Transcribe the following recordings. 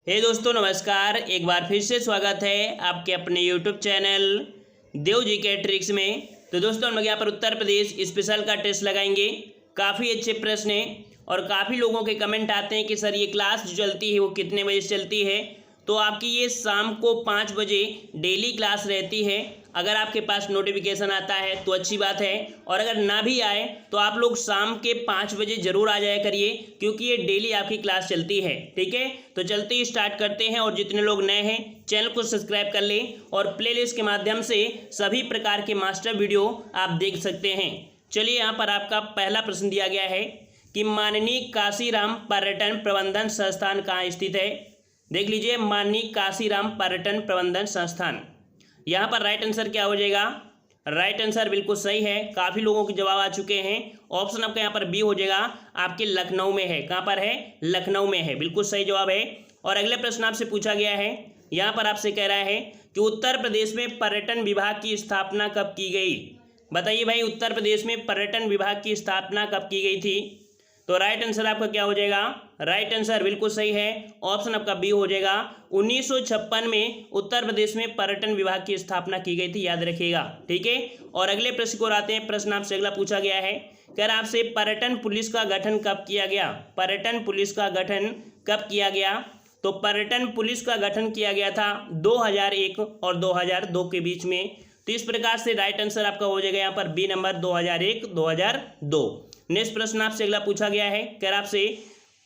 हे दोस्तों नमस्कार। एक बार फिर से स्वागत है आपके अपने यूट्यूब चैनल देव जी के ट्रिक्स में। तो दोस्तों हम लोग यहाँ पर उत्तर प्रदेश स्पेशल का टेस्ट लगाएंगे। काफ़ी अच्छे प्रश्न हैं और काफ़ी लोगों के कमेंट आते हैं कि सर ये क्लास जो चलती है वो कितने बजे से चलती है। तो आपकी ये शाम को 5 बजे डेली क्लास रहती है। अगर आपके पास नोटिफिकेशन आता है तो अच्छी बात है, और अगर ना भी आए तो आप लोग शाम के 5 बजे ज़रूर आ जाया करिए, क्योंकि ये डेली आपकी क्लास चलती है। ठीक है, तो चलते ही स्टार्ट करते हैं। और जितने लोग नए हैं चैनल को सब्सक्राइब कर लें और प्लेलिस्ट के माध्यम से सभी प्रकार के मास्टर वीडियो आप देख सकते हैं। चलिए, यहाँ पर आपका पहला प्रश्न दिया गया है कि माननीय काशीराम पर्यटन प्रबंधन संस्थान कहाँ स्थित है। देख लीजिए, माननीय काशीराम पर्यटन प्रबंधन संस्थान। यहाँ पर राइट आंसर क्या हो जाएगा? राइट आंसर बिल्कुल सही है। काफ़ी लोगों के जवाब आ चुके हैं। ऑप्शन आपका यहाँ पर बी हो जाएगा, आपके लखनऊ में है। कहाँ पर है? लखनऊ में है। बिल्कुल सही जवाब है। और अगले प्रश्न आपसे पूछा गया है, यहाँ पर आपसे कह रहा है कि उत्तर प्रदेश में पर्यटन विभाग की स्थापना कब की गई। बताइए भाई, उत्तर प्रदेश में पर्यटन विभाग की स्थापना कब की गई थी? तो राइट आंसर आपका क्या हो जाएगा? राइट आंसर बिल्कुल सही है। ऑप्शन आपका बी हो जाएगा। 1956 में उत्तर प्रदेश में पर्यटन विभाग की स्थापना की गई थी, याद रखिएगा। ठीक है, और अगले प्रश्न को आते हैं। प्रश्न आपसे अगला पूछा गया है, कह रहा आपसे पर्यटन पुलिस का गठन कब किया गया। पर्यटन पुलिस का गठन कब किया गया? तो पर्यटन पुलिस का गठन किया गया था 2001 और 2002 के बीच में। तो इस प्रकार से राइट आंसर आपका हो जाएगा यहाँ पर बी नंबर 2001-2002। नेक्स्ट प्रश्न आपसे अगला पूछा गया है, कह रहा आपसे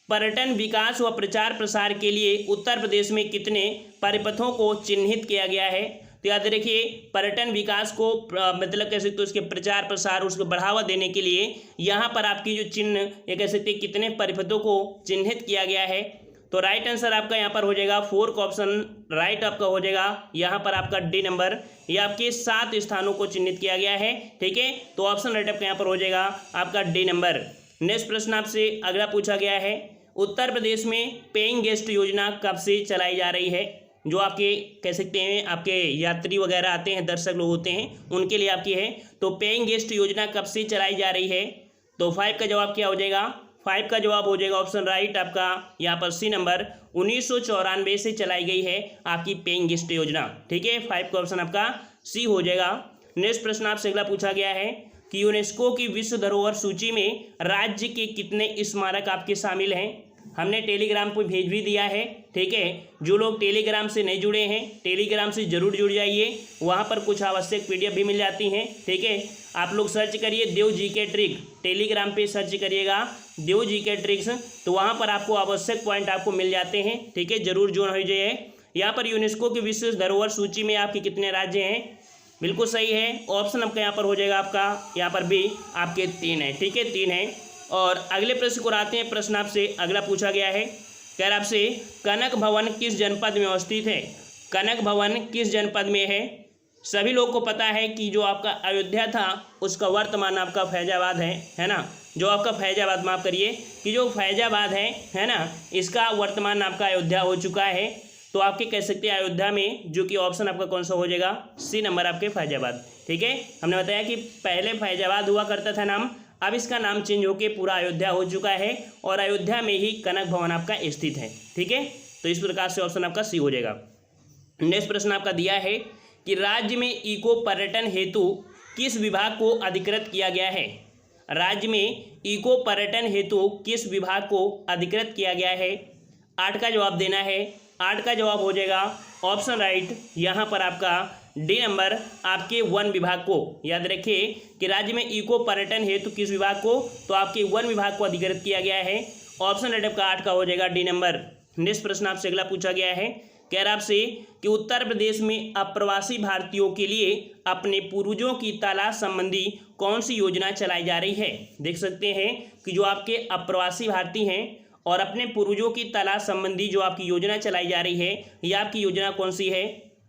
पर्यटन विकास व प्रचार प्रसार के लिए उत्तर प्रदेश में कितने परिपथों को चिन्हित किया गया है। तो याद रखिए, पर्यटन विकास को मतलब कह सकते हो उसके प्रचार प्रसार, उसको बढ़ावा देने के लिए यहाँ पर आपकी जो चिन्ह ये कह सकते हैं कितने परिपथों को चिन्हित किया गया है। तो राइट आंसर आपका यहाँ पर हो जाएगा 4 का ऑप्शन राइट आपका हो जाएगा। यहाँ पर आपका डी नंबर, ये आपके 7 स्थानों को चिन्हित किया गया है। ठीक है, तो ऑप्शन राइट आपका यहाँ पर हो जाएगा आपका डी नंबर। नेक्स्ट प्रश्न आपसे अगला पूछा गया है, उत्तर प्रदेश में पेइंग गेस्ट योजना कब से चलाई जा रही है। जो आपके कह सकते हैं आपके यात्री वगैरह आते हैं, दर्शक लोग होते हैं, उनके लिए आपकी है। तो पेइंग गेस्ट योजना कब से चलाई जा रही है? तो 5 का जवाब क्या हो जाएगा? 5 का जवाब हो जाएगा ऑप्शन राइट आपका यहाँ पर सी नंबर। 1994 से चलाई गई है आपकी पेइंग गेस्ट योजना। ठीक है, 5 का ऑप्शन आपका सी हो जाएगा। नेक्स्ट प्रश्न आपसे अगला पूछा गया है कि यूनेस्को की विश्व धरोहर सूची में राज्य के कितने स्मारक आपके शामिल हैं। हमने टेलीग्राम पर भेज भी दिया है। ठीक है, जो लोग टेलीग्राम से नहीं जुड़े हैं टेलीग्राम से जरूर जुड़ जाइए, वहाँ पर कुछ आवश्यक पीडीएफ भी मिल जाती हैं। ठीक है, आप लोग सर्च करिए देव जी के ट्रिक, टेलीग्राम पे सर्च करिएगा देव जी के ट्रिक्स, तो वहाँ पर आपको आवश्यक पॉइंट आपको मिल जाते हैं। ठीक है, जरूर ज्वाइन हो जाइए। यहाँ पर यूनेस्को की विश्व धरोहर सूची में आपके कितने राज्य हैं? बिल्कुल सही है। ऑप्शन आपका यहाँ पर हो जाएगा आपका यहाँ पर भी आपके 3 है। ठीक है, 3 है। और अगले प्रश्न को आते हैं। प्रश्न आपसे अगला पूछा गया है, कह रहा आपसे कनक भवन किस जनपद में अवस्थित है। कनक भवन किस जनपद में है? सभी लोग को पता है कि जो आपका अयोध्या था उसका वर्तमान आपका फैजाबाद है ना। जो आपका फैजाबाद, माफ़ करिए, कि जो फैजाबाद है ना, इसका वर्तमान आपका अयोध्या हो चुका है। तो आपके कह सकते हैं अयोध्या में, जो कि ऑप्शन आपका कौन सा हो जाएगा? सी नंबर आपके फैजाबाद। ठीक है, हमने बताया कि पहले फैजाबाद हुआ करता था नाम, अब इसका नाम चेंज होके पूरा अयोध्या हो चुका है और अयोध्या में ही कनक भवन आपका स्थित है। ठीक है, तो इस प्रकार से ऑप्शन आपका सी हो जाएगा। नेक्स्ट प्रश्न आपका दिया है कि राज्य में इको पर्यटन हेतु किस विभाग को अधिकृत किया गया है। राज्य में इको पर्यटन हेतु किस विभाग को अधिकृत किया गया है? 8 का जवाब देना है। 8 का जवाब हो जाएगा ऑप्शन राइट यहाँ पर आपका डी नंबर, आपके वन विभाग को। याद रखिए कि राज्य में इको पर्यटन हेतु किस विभाग को? तो आपके वन विभाग को अधिकृत किया गया है। ऑप्शन राइट आपका 8 का हो जाएगा डी नंबर। नेक्स्ट प्रश्न आपसे अगला पूछा गया है, कह रहा आपसे कि उत्तर प्रदेश में अप्रवासी भारतीयों के लिए अपने पूर्वजों की तलाश संबंधी कौन सी योजना चलाई जा रही है। देख सकते हैं कि जो आपके अप्रवासी भारतीय हैं और अपने पूर्वजों की तलाश संबंधी जो आपकी योजना चलाई जा रही है, ये आपकी योजना कौन सी है?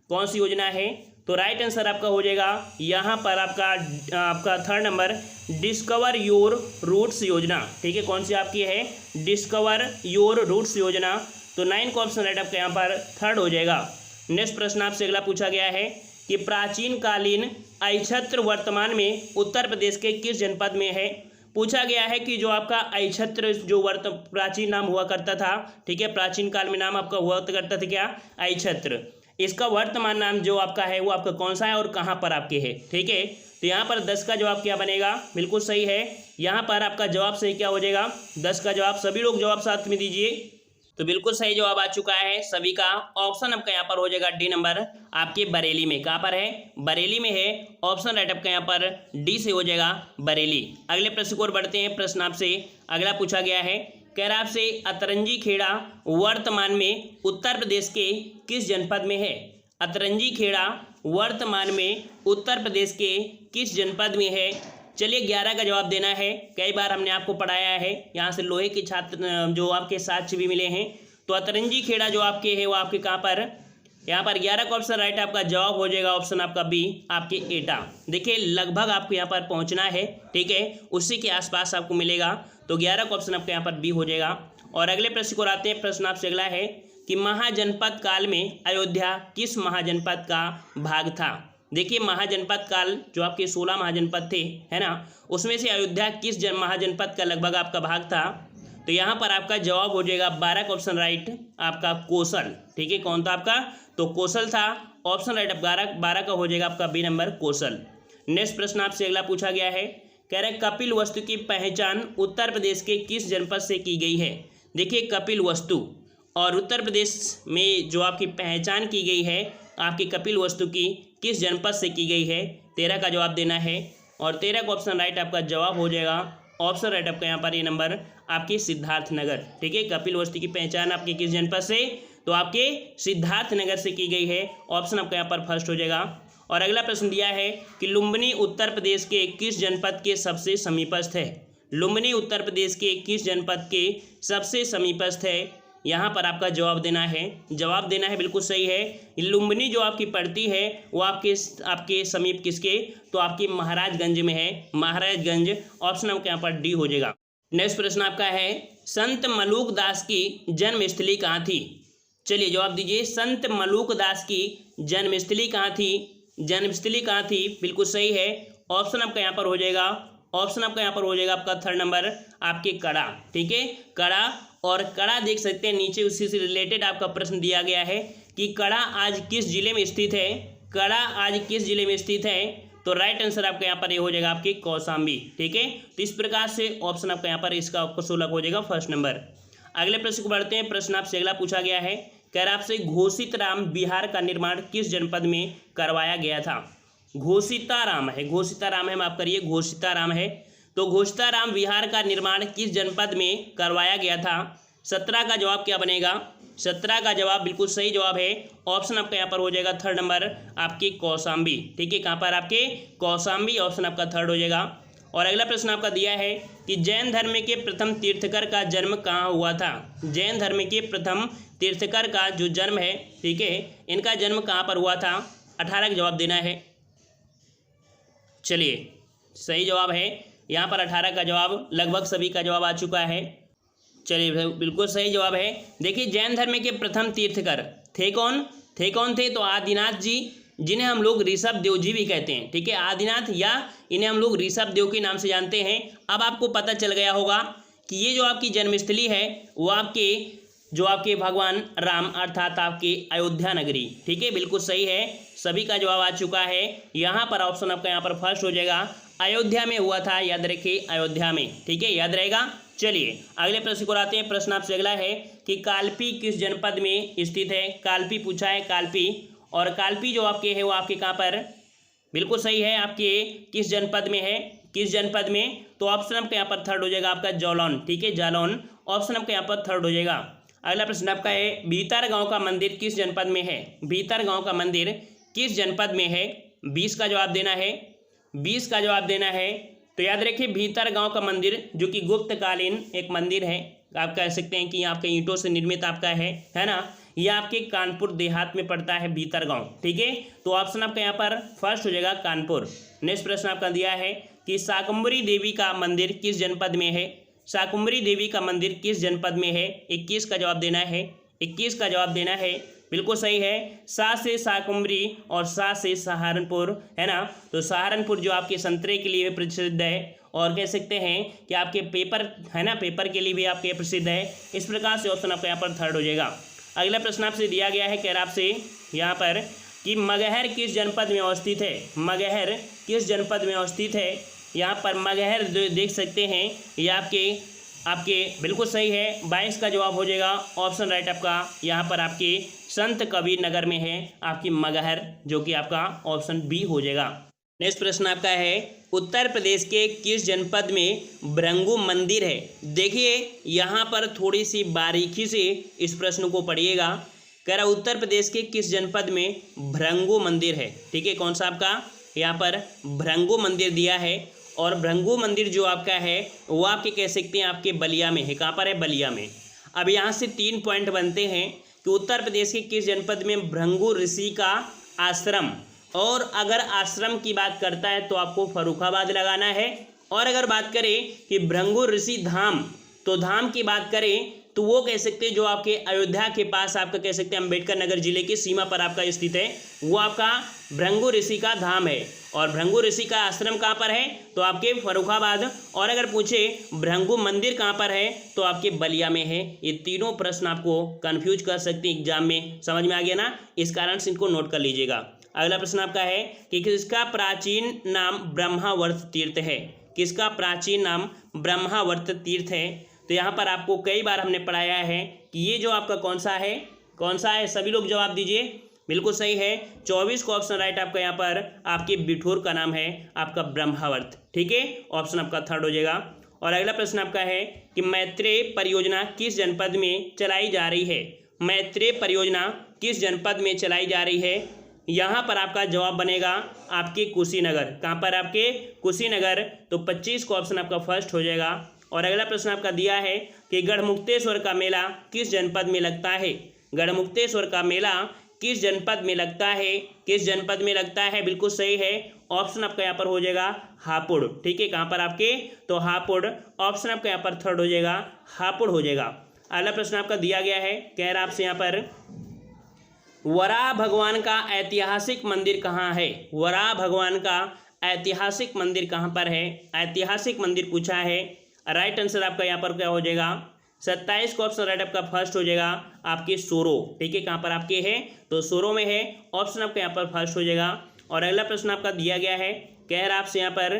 कौन सी योजना है? तो राइट आंसर आपका हो जाएगा यहाँ पर आपका 3rd number, discover your roots योजना। ठीक है, कौन सी आपकी है? डिस्कवर योर रूट्स योजना। तो 9 का ऑप्शन राइट आपका यहाँ पर 3rd हो जाएगा। नेक्स्ट प्रश्न आपसे अगला पूछा गया है कि प्राचीन कालीन अहिच्छत्र वर्तमान में उत्तर प्रदेश के किस जनपद में है। पूछा गया है कि जो आपका अहिच्छत्र जो प्राचीन नाम हुआ करता था, ठीक है, प्राचीन काल में नाम आपका हुआ करता था क्या, अहिच्छत्र, इसका वर्तमान नाम जो आपका है वो आपका कौन सा है और कहाँ पर आपके है, ठीक है। तो यहाँ पर 10 का जवाब क्या बनेगा, बिल्कुल सही है, यहाँ पर आपका जवाब सही क्या हो जाएगा, 10 का जवाब। सभी लोग जवाब साथ में दीजिए। तो बिल्कुल सही जवाब आ चुका है सभी का। ऑप्शन आपका यहाँ पर हो जाएगा डी नंबर, आपके बरेली में। कहाँ पर है, बरेली में है। ऑप्शन राइट आपका यहाँ पर डी से हो जाएगा बरेली। अगले प्रश्न को और बढ़ते हैं। प्रश्न आपसे अगला पूछा गया है, कह रहा आपसे अतरंजी खेड़ा वर्तमान में उत्तर प्रदेश के किस जनपद में है। अतरंजी खेड़ा वर्तमान में उत्तर प्रदेश के किस जनपद में है। चलिए 11 का जवाब देना है। कई बार हमने आपको पढ़ाया है, यहाँ से लोहे के छात्र जो आपके साक्ष्य भी मिले हैं। तो अतरंजी खेड़ा जो आपके है वो आपके कहाँ पर, यहाँ पर 11 का ऑप्शन राइट आपका जवाब हो जाएगा ऑप्शन आपका बी, आपके एटा। देखिए लगभग आपको यहाँ पर पहुँचना है, ठीक है, उसी के आसपास आपको मिलेगा। तो 11 का ऑप्शन आपका यहाँ पर बी हो जाएगा। और अगले प्रश्न को आते हैं। प्रश्न आपसे अगला है कि महाजनपद काल में अयोध्या किस महाजनपद का भाग था। देखिए महाजनपद काल जो आपके 16 महाजनपद थे, है ना, उसमें से अयोध्या किस महाजनपद का लगभग आपका भाग था। तो यहाँ पर आपका जवाब हो जाएगा 12 का ऑप्शन राइट आपका कोसल, ठीक है। कौन था आपका, तो कोसल था। ऑप्शन राइट 12 का हो जाएगा आपका बी नंबर कोसल। नेक्स्ट प्रश्न आपसे अगला पूछा गया है, कह रहे कपिल वस्तु की पहचान उत्तर प्रदेश के किस जनपद से की गई है। देखिए कपिल वस्तु और उत्तर प्रदेश में जो आपकी पहचान की गई है आपकी कपिल वस्तु की किस जनपद से की गई है। 13 का जवाब देना है और 13 का ऑप्शन राइट आपका जवाब हो जाएगा ऑप्शन राइट आपका यहाँ पर ये नंबर आपके सिद्धार्थनगर, ठीक है। कपिल वस्तु की पहचान आपके किस जनपद से, तो आपके सिद्धार्थनगर से की गई है। ऑप्शन आपका यहाँ पर फर्स्ट हो जाएगा। और अगला प्रश्न दिया है कि लुम्बिनी उत्तर प्रदेश के किस जनपद के सबसे समीपस्थ है। लुम्बिनी उत्तर प्रदेश के किस जनपद के सबसे समीपस्थ है। यहाँ पर आपका जवाब देना है बिल्कुल सही है। लुम्बिनी जो आपकी पड़ती है वो आपके समीप किसके, तो आपकी महाराजगंज में है, महाराजगंज। ऑप्शन आपका यहाँ पर डी हो जाएगा। नेक्स्ट प्रश्न आपका है, संत मलूक दास की जन्मस्थली कहाँ थी। चलिए जवाब दीजिए, संत मलूक दास की जन्मस्थली कहाँ थी, जन्मस्थली कहाँ थी, बिल्कुल सही है। ऑप्शन आपका यहाँ पर हो जाएगा, ऑप्शन आपका यहाँ पर हो जाएगा आपका थर्ड नंबर आपके कड़ा, ठीक है, कड़ा। और कड़ा देख सकते हैं नीचे उसी से रिलेटेड आपका प्रश्न दिया गया है कि कड़ा आज किस जिले में स्थित है, कड़ा आज किस जिले में स्थित है। तो राइट आंसर आपका यहाँ पर ये हो जाएगा आपकी कौशाम्बी, ठीक है। तो इस प्रकार से ऑप्शन आपका यहाँ पर इसका आपको 16 हो जाएगा फर्स्ट नंबर। अगले प्रश्न को बढ़ते हैं। प्रश्न आपसे अगला पूछा गया है, कह रहा आपसे घोषितराम विहार का निर्माण किस जनपद में करवाया गया था। घोषिताराम है, घोषिताराम है, माफ करिए घोषिताराम है। तो घोषिताराम विहार का निर्माण किस जनपद में करवाया गया था। 17 का जवाब क्या बनेगा, 17 का जवाब बिल्कुल सही जवाब है। ऑप्शन आपका यहाँ पर हो जाएगा थर्ड नंबर आपकी कौशाम्बी, ठीक है, कहाँ पर आपके कौशाम्बी। ऑप्शन आपका थर्ड हो जाएगा। और अगला प्रश्न आपका दिया है कि जैन धर्म के प्रथम तीर्थकर का जन्म कहाँ हुआ था। जैन धर्म के प्रथम तीर्थकर का जो जन्म है, ठीक है, इनका जन्म कहाँ पर हुआ था। 18 का जवाब देना है। चलिए सही जवाब है यहाँ पर 18 का जवाब, लगभग सभी का जवाब आ चुका है। चलिए बिल्कुल सही जवाब है। देखिए जैन धर्म के प्रथम तीर्थकर थे कौन थे, तो आदिनाथ जी, जिन्हें हम लोग ऋषभ देव जी भी कहते हैं, ठीक है, आदिनाथ, या इन्हें हम लोग ऋषभ देव के नाम से जानते हैं। अब आपको पता चल गया होगा कि ये जो आपकी जन्मस्थली है वो आपके भगवान राम अर्थात आपके अयोध्या नगरी, ठीक है, बिल्कुल सही है। सभी का जवाब आ चुका है। यहाँ पर ऑप्शन आपका यहाँ पर फर्स्ट हो जाएगा, अयोध्या में हुआ था, याद रखिए अयोध्या में, ठीक है, याद रहेगा। चलिए अगले प्रश्न को आते हैं। प्रश्न आपसे अगला है कि काल्पी किस जनपद में स्थित है। काल्पी पूछा है, काल्पी, और काल्पी जो आपके है वो आपके कहाँ पर, बिल्कुल सही है, आपके किस जनपद में है, किस जनपद में। तो ऑप्शन आपका यहाँ पर थर्ड हो जाएगा आपका जालौन, ठीक है, जालौन। ऑप्शन आपका यहाँ पर थर्ड हो जाएगा। अगला प्रश्न आपका है, भीतर गाँव का मंदिर किस जनपद में है। भीतर गाँव का मंदिर किस जनपद में है। 20 का जवाब देना है, 20 का जवाब देना है। तो याद रखिए भीतर गांव का मंदिर जो कि गुप्तकालीन एक मंदिर है, आप कह सकते हैं कि आपके ईंटों से निर्मित आपका है ना, यह आपके कानपुर देहात में पड़ता है भीतर गांव, ठीक है। तो ऑप्शन आपका यहाँ पर फर्स्ट हो जाएगा कानपुर। नेक्स्ट प्रश्न आपका दिया है कि शाकुंभरी देवी का मंदिर किस जनपद में है। शाकुंभरी देवी का मंदिर किस जनपद में है। 21 का जवाब देना है, 21 का जवाब देना है, बिल्कुल सही है। सा से शाकुंभरी और सा से सहारनपुर, है ना। तो सहारनपुर जो आपके संतरे के लिए प्रसिद्ध है, और कह सकते हैं कि आपके पेपर है ना, पेपर के लिए भी आपके प्रसिद्ध है। इस प्रकार से ऑप्शन आपका यहाँ पर थर्ड हो जाएगा। अगला प्रश्न आपसे दिया गया है, कह रहा आपसे यहाँ पर कि मगहर किस जनपद में अवस्थित है। मगहर किस जनपद में अवस्थित है। यहाँ पर मगहर देख सकते हैं, ये आपके बिल्कुल सही है। 22 का जवाब हो जाएगा ऑप्शन राइट आपका यहाँ पर आपके संत कबीर नगर में है आपकी मगहर, जो कि आपका ऑप्शन बी हो जाएगा। नेक्स्ट प्रश्न आपका है, उत्तर प्रदेश के किस जनपद में भृंगु मंदिर है। देखिए यहाँ पर थोड़ी सी बारीकी से इस प्रश्न को पढ़िएगा। कह रहा उत्तर प्रदेश के किस जनपद में भृंगु मंदिर है। ठीक है, कौन सा आपका यहाँ पर भृंगु मंदिर दिया है, और भृंगु मंदिर जो आपका है वो आपके कह सकते हैं आपके बलिया में है। कहाँ पर है, बलिया में। अब यहाँ से 3 पॉइंट बनते हैं कि उत्तर प्रदेश के किस जनपद में भृंगु ऋषि का आश्रम, और अगर आश्रम की बात करता है तो आपको फर्रुखाबाद लगाना है, और अगर बात करें कि भृंगु ऋषि धाम, तो धाम की बात करें तो वो कह सकते हैं जो आपके अयोध्या के पास आपका कह सकते हैं अम्बेडकर नगर जिले की सीमा पर आपका स्थित है, वो आपका भृंगु ऋषि का धाम है। और भृंगु ऋषि का आश्रम कहाँ पर है, तो आपके फर्रुखाबाद। और अगर पूछे भृंगु मंदिर कहाँ पर है, तो आपके बलिया में है। ये तीनों प्रश्न आपको कंफ्यूज कर सकते हैं एग्जाम में, समझ में आ गया ना, इस कारण से इनको नोट कर लीजिएगा। अगला प्रश्न आपका है कि किसका प्राचीन नाम ब्रह्मावर्त तीर्थ है। किसका प्राचीन नाम ब्रह्मावर्त तीर्थ है। तो यहाँ पर आपको कई बार हमने पढ़ाया है कि ये जो आपका कौन सा है, सभी लोग जवाब दीजिए। बिल्कुल सही है, 24 का ऑप्शन राइट आपका यहाँ पर आपके बिठूर का नाम है आपका ब्रह्मावर्त। ठीक है, ऑप्शन आपका थर्ड हो जाएगा। और अगला प्रश्न आपका है कि मैत्रेय परियोजना किस जनपद में चलाई जा रही है। मैत्रेय परियोजना किस जनपद में चलाई जा रही है। यहाँ पर आपका जवाब बनेगा आपके कुशीनगर। कहाँ पर, आपके कुशीनगर। तो 25 का ऑप्शन आपका फर्स्ट हो जाएगा। और अगला प्रश्न आपका दिया है कि गढ़मुक्तेश्वर का मेला किस जनपद में लगता है। गढ़मुक्तेश्वर का मेला किस जनपद में लगता है। किस जनपद में लगता है, बिल्कुल सही है। ऑप्शन आपका यहाँ पर हो जाएगा हापुड़। ठीक है, कहाँ पर आपके, तो हापुड़। ऑप्शन आपका यहाँ पर थर्ड हो जाएगा, हापुड़ हो जाएगा। अगला प्रश्न आपका दिया गया है, कह रहा आपसे यहाँ पर वराह भगवान का ऐतिहासिक मंदिर कहाँ है। वराह भगवान का ऐतिहासिक मंदिर कहाँ पर है। ऐतिहासिक मंदिर पूछा है। राइट आंसर आपका यहाँ पर क्या हो जाएगा, 27 का ऑप्शन राइट आपका फर्स्ट हो जाएगा आपके सोरो। ठीक है, कहाँ पर आपके है, तो सोरो में है। ऑप्शन आपका यहाँ पर फर्स्ट हो जाएगा। और अगला प्रश्न आपका दिया गया है, कह रहा आपसे यहाँ पर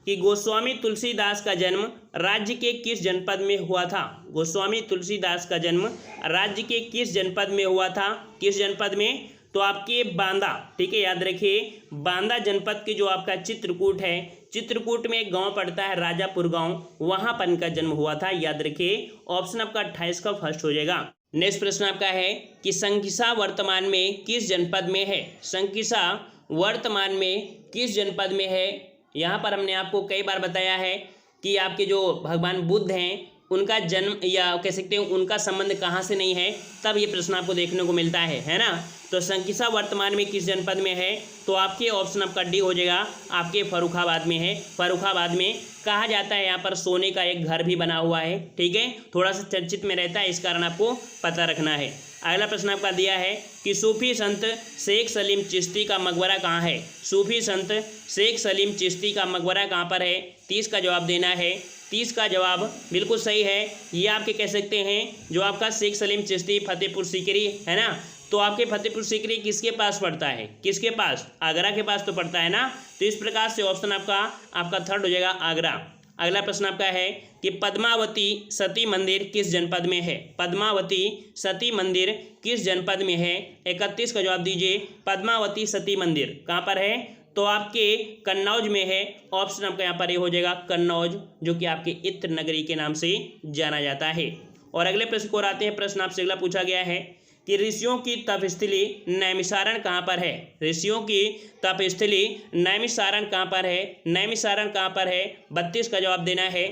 कि गोस्वामी तुलसीदास का जन्म राज्य के किस जनपद में हुआ था। गोस्वामी तुलसीदास का जन्म राज्य के किस जनपद में हुआ था। किस जनपद में, तो आपके बांदा। ठीक है, याद रखिए बांदा जनपद के जो आपका चित्रकूट है, चित्रकूट में एक गांव पड़ता है राजापुर गांव, वहां पर इनका जन्म हुआ था। याद रखिए, ऑप्शन आपका 28 का फर्स्ट हो जाएगा। नेक्स्ट प्रश्न आपका है कि संकिसा वर्तमान में किस जनपद में है। संकिसा वर्तमान में किस जनपद में है। यहाँ पर हमने आपको कई बार बताया है कि आपके जो भगवान बुद्ध हैं उनका जन्म या कह सकते हैं उनका संबंध कहाँ से नहीं है, तब ये प्रश्न आपको देखने को मिलता है ना। तो संकिसा वर्तमान में किस जनपद में है, तो आपके ऑप्शन आपका डी हो जाएगा, आपके फर्रुखाबाद में है। फर्रुखाबाद में कहा जाता है यहाँ पर सोने का एक घर भी बना हुआ है। ठीक है, थोड़ा सा चर्चित में रहता है, इस कारण आपको पता रखना है। अगला प्रश्न आपका दिया है कि सूफी संत शेख सलीम चिश्ती का मकबरा कहाँ है। सूफी संत शेख सलीम चिश्ती का मकबरा कहाँ पर है। 30 का जवाब देना है। 30 का जवाब बिल्कुल सही है। ये आपके कह सकते हैं जो आपका शेख सलीम चिश्ती फतेहपुर सीकरी है ना, तो आपके फतेहपुर सीकरी किसके पास पड़ता है, किसके पास, आगरा के पास तो पड़ता है ना। तो इस प्रकार से ऑप्शन आपका थर्ड हो जाएगा, आगरा। अगला प्रश्न आपका है कि पद्मावती सती मंदिर किस जनपद में है। पद्मावती सती मंदिर किस जनपद में है। 31 का जवाब दीजिए। पद्मावती सती मंदिर कहाँ पर है, तो आपके कन्नौज में है। ऑप्शन आपका यहाँ पर ये हो जाएगा कन्नौज, जो कि आपके इत्र नगरी के नाम से जाना जाता है। और अगले प्रश्न को आते हैं। प्रश्न आपसे अगला पूछा गया है कि ऋषियों की तपस्थली नैमिषारण कहाँ पर है। ऋषियों की तपस्थली नैमिषारण कहाँ पर है। नैमिषारण कहाँ पर है, 32 का जवाब देना है।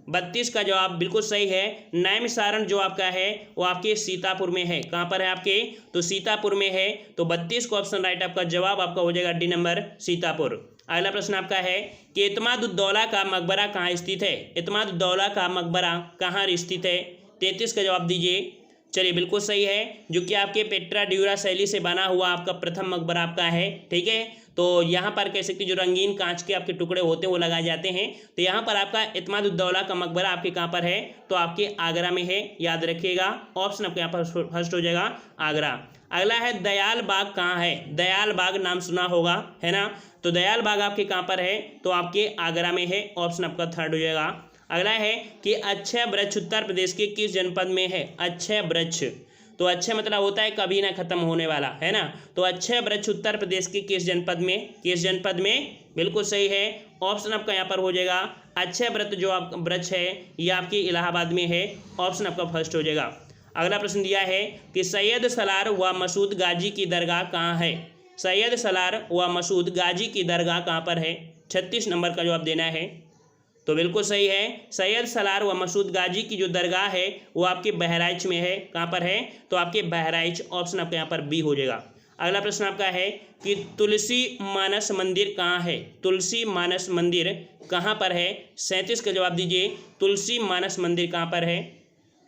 32 का जवाब बिल्कुल सही है। नैमिषारण जो आपका है वो आपके सीतापुर में है। कहाँ पर है आपके, तो सीतापुर में है। तो 32 का ऑप्शन राइट आपका जवाब आपका हो जाएगा डी नंबर, सीतापुर। अगला प्रश्न आपका है कि इत्माद-उद-दौला का मकबरा कहाँ स्थित है। इत्माद-उद-दौला का मकबरा कहाँ स्थित है। 33 का जवाब दीजिए। चलिए बिल्कुल सही है, जो कि आपके पेट्रा ड्यूरा शैली से बना हुआ आपका प्रथम मकबरा आपका है। ठीक है, तो यहाँ पर कह सकते हैं जो रंगीन कांच के आपके टुकड़े होते हैं वो लगाए जाते हैं। तो यहाँ पर आपका इत्माद-उद-दौला का मकबरा आपके कहाँ पर है, तो आपके आगरा में है, याद रखिएगा। ऑप्शन आपके यहाँ पर फर्स्ट हो जाएगा आगरा। अगला है दयाल बाग कहाँ है, दयाल बाग नाम सुना होगा, है ना। तो दयाल बाग आपके कहाँ पर है, तो आपके आगरा में है, ऑप्शन आपका थर्ड हो जाएगा। अगला है कि अक्षय वृक्ष उत्तर प्रदेश के किस जनपद में है, अक्षय वृक्ष, तो अक्षय मतलब होता है कभी ना खत्म होने वाला, है ना। तो अक्षय वृक्ष उत्तर प्रदेश के किस जनपद में, किस जनपद में, बिल्कुल सही है, ऑप्शन आपका यहाँ पर हो जाएगा अक्षय वृक्ष जो आप वृक्ष है ये आपकी इलाहाबाद में है, ऑप्शन आपका फर्स्ट हो जाएगा। अगला प्रश्न दिया है कि सैयद सलार व मसूद गाजी की दरगाह कहाँ है, सैयद सलार व मसूद गाजी की दरगाह कहाँ पर है, 36 नंबर का जवाब देना है। तो बिल्कुल सही है, सैयद सलार व मसूद गाजी की जो दरगाह है वो आपके बहराइच में है, कहाँ पर है, तो आपके बहराइच, ऑप्शन आपके यहाँ पर बी हो जाएगा। अगला प्रश्न आपका है कि तुलसी मानस मंदिर कहाँ है, तुलसी मानस मंदिर कहाँ पर है, 37 का जवाब दीजिए, तुलसी मानस मंदिर कहाँ पर है।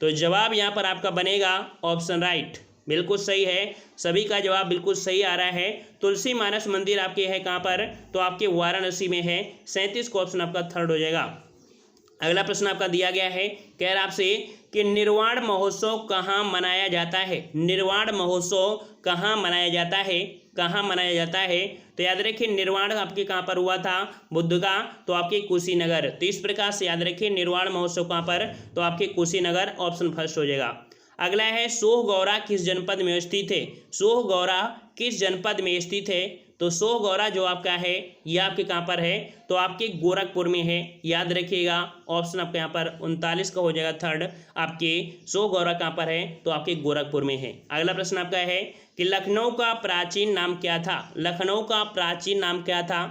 तो जवाब यहाँ पर आपका बनेगा ऑप्शन राइट, बिल्कुल सही है, सभी का जवाब बिल्कुल सही आ रहा है। तुलसी मानस मंदिर आपके है कहाँ पर, तो आपके वाराणसी में है, 37 को ऑप्शन आपका थर्ड हो जाएगा। अगला प्रश्न आपका दिया गया है, कह रहा आपसे कि निर्वाण महोत्सव कहाँ मनाया जाता है, निर्वाण महोत्सव कहाँ मनाया जाता है, कहाँ मनाया जाता है। तो याद रखिए निर्वाण आपके कहाँ पर हुआ था, बुद्ध का, तो आपके कुशीनगर। तो इस प्रकार से याद रखिए निर्वाण महोत्सव कहाँ पर, तो आपके कुशीनगर, ऑप्शन फर्स्ट हो जाएगा। अगला है सोहगौरा किस जनपद में स्थित है, सोहगौरा किस जनपद में स्थित है। तो सोहगौरा जो आपका है ये आपके कहाँ पर है, तो आपके गोरखपुर में है, याद रखिएगा। ऑप्शन आपके यहाँ पर 39 का हो जाएगा थर्ड, आपके सोहगौरा कहाँ पर है, तो आपके गोरखपुर में है। अगला प्रश्न आपका है कि लखनऊ का प्राचीन नाम क्या था, लखनऊ का प्राचीन नाम क्या था।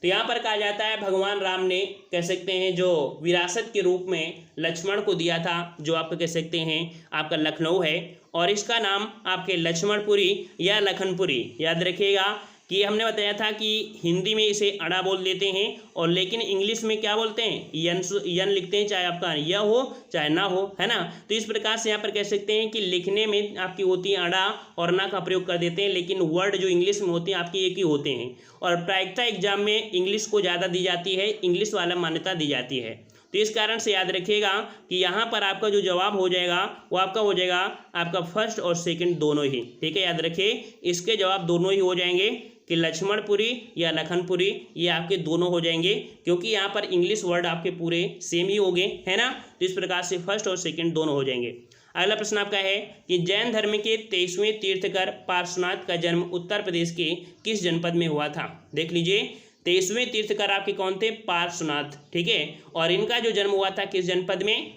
तो यहाँ पर कहा जाता है भगवान राम ने कह सकते हैं जो विरासत के रूप में लक्ष्मण को दिया था, जो आप कह सकते हैं आपका लखनऊ है, और इसका नाम आपके लक्ष्मणपुरी या लखनपुरी, याद रखिएगा कि हमने बताया था कि हिंदी में इसे अड़ा बोल देते हैं, और लेकिन इंग्लिश में क्या बोलते हैं, यन लिखते हैं, चाहे आपका य हो चाहे ना हो, है ना। तो इस प्रकार से यहाँ पर कह सकते हैं कि लिखने में आपकी होती है अड़ा और ना का प्रयोग कर देते हैं, लेकिन वर्ड जो इंग्लिश में होते हैं आपकी एक ही होते हैं, और प्रायिकता एग्जाम में इंग्लिश को ज़्यादा दी जाती है, इंग्लिश वाला मान्यता दी जाती है। तो इस कारण से याद रखिएगा कि यहाँ पर आपका जो जवाब हो जाएगा वो आपका हो जाएगा आपका फर्स्ट और सेकंड दोनों ही, ठीक है। याद रखिए इसके जवाब दोनों ही हो जाएंगे कि लक्ष्मणपुरी या लखनपुरी, ये आपके दोनों हो जाएंगे, क्योंकि यहाँ पर इंग्लिश वर्ड आपके पूरे सेम ही हो गए, है ना। तो इस प्रकार से फर्स्ट और सेकंड दोनों हो जाएंगे। अगला प्रश्न आपका है कि जैन धर्म के 23वें तीर्थकर पार्श्वनाथ का जन्म उत्तर प्रदेश के किस जनपद में हुआ था। देख लीजिए 23वें तीर्थकर आपके कौन थे, पार्श्वनाथ, ठीक है। और इनका जो जन्म हुआ था किस जनपद में,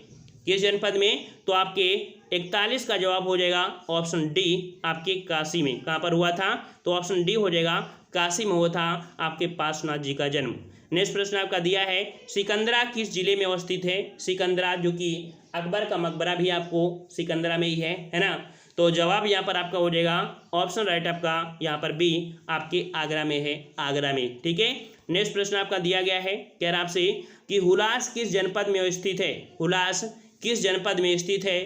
किस जनपद में, तो आपके 41 का जवाब हो जाएगा ऑप्शन डी, आपके काशी में। कहाँ पर हुआ था, तो ऑप्शन डी हो जाएगा, काशी में हुआ था आपके पार्श्वनाथ जी का जन्म। नेक्स्ट प्रश्न आपका दिया है सिकंदरा किस जिले में अवस्थित है, सिकंदरा जो कि अकबर का मकबरा भी आपको सिकंदरा में ही है ना। तो जवाब यहाँ पर आपका हो जाएगा ऑप्शन राइट आपका यहाँ पर बी, आपके आगरा में है, आगरा में, ठीक है। नेक्स्ट प्रश्न आपका दिया गया है, कह रहा आपसे कि हुलास किस जनपद में स्थित है, हुलास किस जनपद में स्थित है।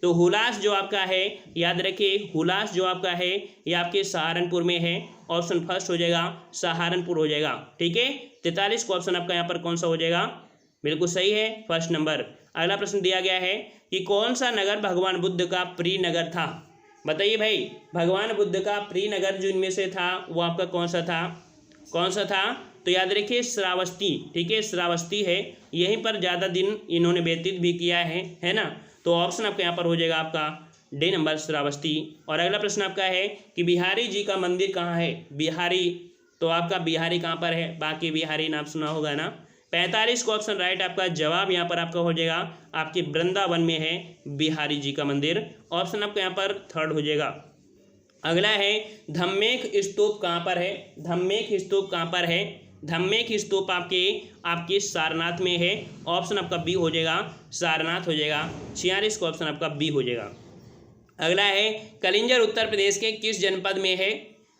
तो हुलास जो आपका है, याद रखिए हुलास जो आपका है ये आपके सहारनपुर में है, ऑप्शन फर्स्ट हो जाएगा, सहारनपुर हो जाएगा, ठीक है। 43 को ऑप्शन आपका यहाँ पर कौन सा हो जाएगा, बिल्कुल सही है, फर्स्ट नंबर। अगला प्रश्न दिया गया है कि कौन सा नगर भगवान बुद्ध का प्रिय नगर था। बताइए भाई, भगवान बुद्ध का प्रिय नगर जो इनमें से था वो आपका कौन सा था, कौन सा था। तो याद रखिए श्रावस्ती, ठीक है, श्रावस्ती है, यहीं पर ज़्यादा दिन इन्होंने व्यतीत भी किया है ना। तो ऑप्शन आपका यहाँ पर हो जाएगा आपका डी नंबर, श्रावस्ती। और अगला प्रश्न आपका है कि बिहारी जी का मंदिर कहाँ है, बिहारी, तो आपका बिहारी कहाँ पर है, बाकी बिहारी नाम सुना होगा ना। 45 को ऑप्शन राइट आपका जवाब यहाँ पर आपका हो जाएगा आपके वृंदावन में है बिहारी जी का मंदिर, ऑप्शन आपका यहाँ पर थर्ड हो जाएगा। अगला है धम्मेख स्तूप कहाँ पर है, धम्मेख स्तूप कहाँ पर है। धम्मेख स्तूप आपके सारनाथ में है, ऑप्शन आपका बी हो जाएगा, सारनाथ हो जाएगा। 46 को ऑप्शन आपका बी हो जाएगा। अगला है कलिंजर उत्तर प्रदेश के किस जनपद में है,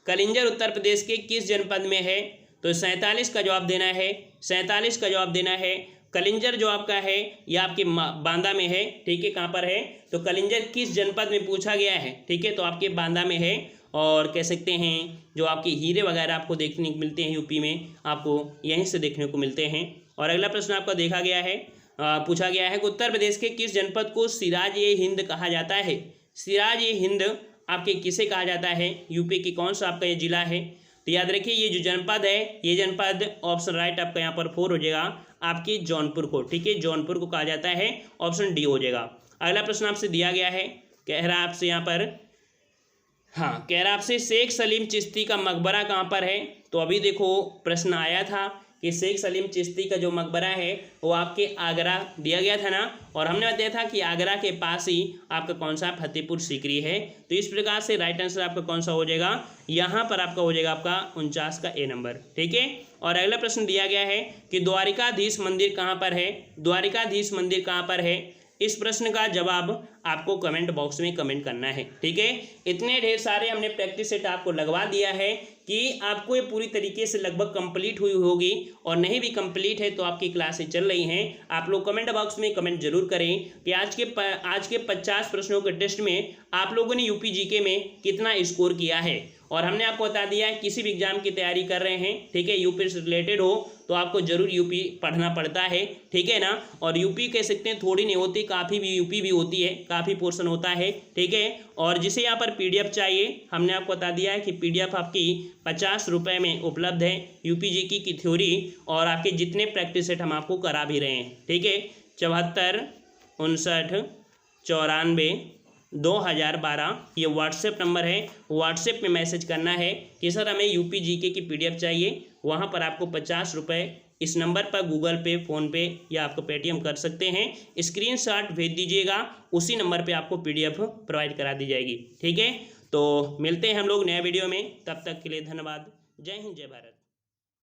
कलिंजर उत्तर प्रदेश के किस जनपद में है। तो 47 का जवाब देना है, 47 का जवाब देना है कलिंजर जो आपका है यह आपके बांदा में है, ठीक है। कहाँ पर है? तो कलिंजर किस जनपद में पूछा गया है, ठीक है, तो आपके बांदा में है। और कह सकते हैं जो आपके हीरे वगैरह आपको देखने को मिलते हैं यूपी में, आपको यहीं से देखने को मिलते हैं। और अगला प्रश्न आपका देखा गया है, पूछा गया है कि उत्तर प्रदेश के किस जनपद को सिराज-ए-हिंद कहा जाता है? सिराज-ए-हिंद आपके किसे कहा जाता है? यूपी की कौन सा आपका ये जिला है? तो याद रखिए ये जो जनपद है, ये जनपद ऑप्शन राइट आपका यहाँ पर 4 हो जाएगा, आपके जौनपुर को, ठीक है, जौनपुर को कहा जाता है, ऑप्शन डी हो जाएगा। अगला प्रश्न आपसे दिया गया है, कह रहा है आपसे यहाँ पर, हाँ, कह रहा है आपसे शेख सलीम चिश्ती का मकबरा कहाँ पर है? तो अभी देखो प्रश्न आया था कि शेख सलीम चिश्ती का जो मकबरा है वो आपके आगरा दिया गया था ना, और हमने बताया था कि आगरा के पास ही आपका कौन सा फतेहपुर सीकरी है। तो इस प्रकार से राइट आंसर आपका कौन सा हो जाएगा? यहाँ पर आपका हो जाएगा आपका 49 का ए नंबर, ठीक है। और अगला प्रश्न दिया गया है कि द्वारिकाधीश मंदिर कहाँ पर है? द्वारिकाधीश मंदिर कहाँ पर है? इस प्रश्न का जवाब आपको कमेंट बॉक्स में कमेंट करना है, ठीक है। इतने ढेर सारे हमने प्रैक्टिस सेट आपको लगवा दिया है कि आपको ये पूरी तरीके से लगभग कंप्लीट हुई होगी, और नहीं भी कंप्लीट है तो आपकी क्लासें चल रही हैं। आप लोग कमेंट बॉक्स में कमेंट जरूर करें कि आज के 50 प्रश्नों के टेस्ट में आप लोगों ने यूपी जीके में कितना स्कोर किया है। और हमने आपको बता दिया है किसी भी एग्जाम की तैयारी कर रहे हैं, ठीक है, यूपी से रिलेटेड हो तो आपको जरूर यूपी पढ़ना पड़ता है, ठीक है ना। और यूपी कह सकते हैं थोड़ी नहीं होती, काफ़ी भी यूपी भी होती है, काफ़ी पोर्शन होता है, ठीक है। और जिसे यहाँ पर पीडीएफ चाहिए, हमने आपको बता दिया है कि पीडीएफ आपकी 50 रुपये में उपलब्ध है, यूपी जीके की थ्योरी और आपके जितने प्रैक्टिस सेट हम आपको करा भी रहे हैं, ठीक है। 74 59 94 2012 ये व्हाट्सएप नंबर है। व्हाट्सएप में मैसेज करना है कि सर हमें यूपी जीके की पीडीएफ चाहिए, वहाँ पर आपको 50 रुपये इस नंबर पर गूगल पे, फ़ोनपे या आपको पेटीएम कर सकते हैं, स्क्रीनशॉट भेज दीजिएगा, उसी नंबर पे आपको पीडीएफ प्रोवाइड करा दी जाएगी, ठीक है। तो मिलते हैं हम लोग नए वीडियो में, तब तक के लिए धन्यवाद। जय हिंद, जय भारत।